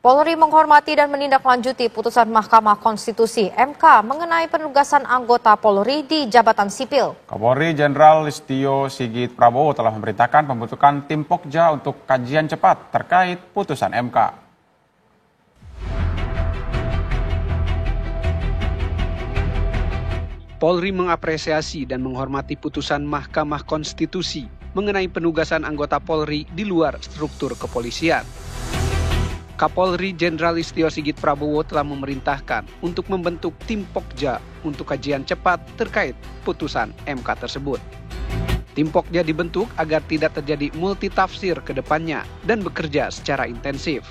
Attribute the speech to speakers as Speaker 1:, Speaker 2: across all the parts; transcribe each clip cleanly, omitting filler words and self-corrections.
Speaker 1: Polri menghormati dan menindaklanjuti putusan Mahkamah Konstitusi (MK) mengenai penugasan anggota Polri di jabatan sipil.
Speaker 2: Kapolri Jenderal Listio Sigit Prabowo telah memerintahkan pembentukan tim Pokja untuk kajian cepat terkait putusan MK.
Speaker 3: Polri mengapresiasi dan menghormati putusan Mahkamah Konstitusi mengenai penugasan anggota Polri di luar struktur kepolisian. Kapolri Jenderal Listio Sigit Prabowo telah memerintahkan untuk membentuk tim Pokja untuk kajian cepat terkait putusan MK tersebut. Tim Pokja dibentuk agar tidak terjadi multitafsir ke depannya dan bekerja secara intensif.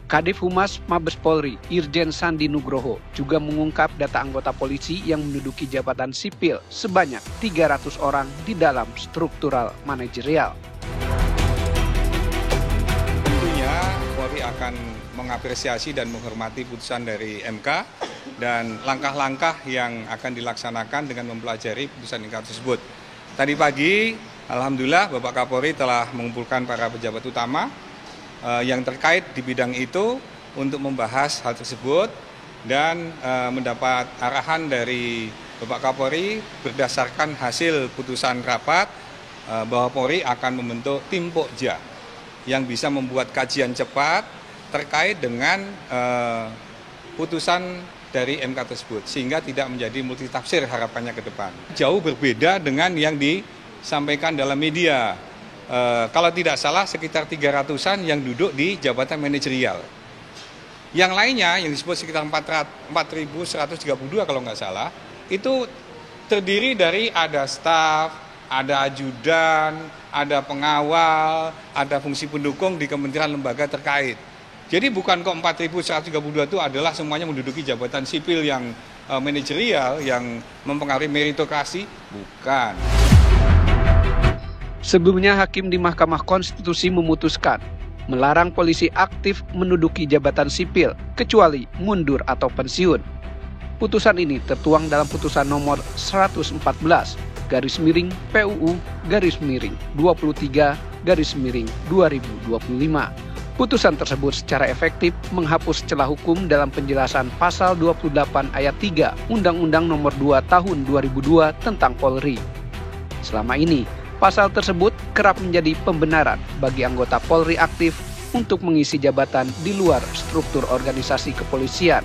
Speaker 3: Kadif Humas Mabes Polri, Irjen Sandi Nugroho, juga mengungkap data anggota polisi yang menduduki jabatan sipil sebanyak 300 orang di dalam struktural manajerial.
Speaker 4: Tentunya Polri akan mengapresiasi dan menghormati putusan dari MK dan langkah-langkah yang akan dilaksanakan dengan mempelajari putusan MK tersebut. Tadi pagi, alhamdulillah Bapak Kapolri telah mengumpulkan para pejabat utama yang terkait di bidang itu untuk membahas hal tersebut dan mendapat arahan dari Bapak Kapolri berdasarkan hasil putusan rapat bahwa Polri akan membentuk tim Pokja yang bisa membuat kajian cepat terkait dengan putusan dari MK tersebut sehingga tidak menjadi multitafsir harapannya ke depan. Jauh berbeda dengan yang disampaikan dalam media. Kalau tidak salah sekitar 300-an yang duduk di jabatan manajerial. Yang lainnya yang disebut sekitar 4.132 kalau nggak salah, itu terdiri dari ada staf, ada ajudan, ada pengawal, ada fungsi pendukung di kementerian lembaga terkait. Jadi bukan kok 4.132 itu adalah semuanya menduduki jabatan sipil yang manajerial, yang mempengaruhi meritokrasi, bukan.
Speaker 3: Sebelumnya, Hakim di Mahkamah Konstitusi memutuskan melarang polisi aktif menduduki jabatan sipil kecuali mundur atau pensiun. Putusan ini tertuang dalam putusan nomor 114 PUU 23 2025. Putusan tersebut secara efektif menghapus celah hukum dalam penjelasan pasal 28 ayat 3 Undang-Undang nomor 2 tahun 2002 tentang Polri. Selama ini, pasal tersebut kerap menjadi pembenaran bagi anggota Polri aktif untuk mengisi jabatan di luar struktur organisasi kepolisian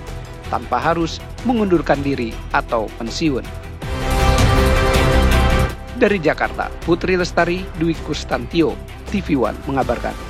Speaker 3: tanpa harus mengundurkan diri atau pensiun. Dari Jakarta, Putri Lestari Dwi Kustantio, TV One mengabarkan.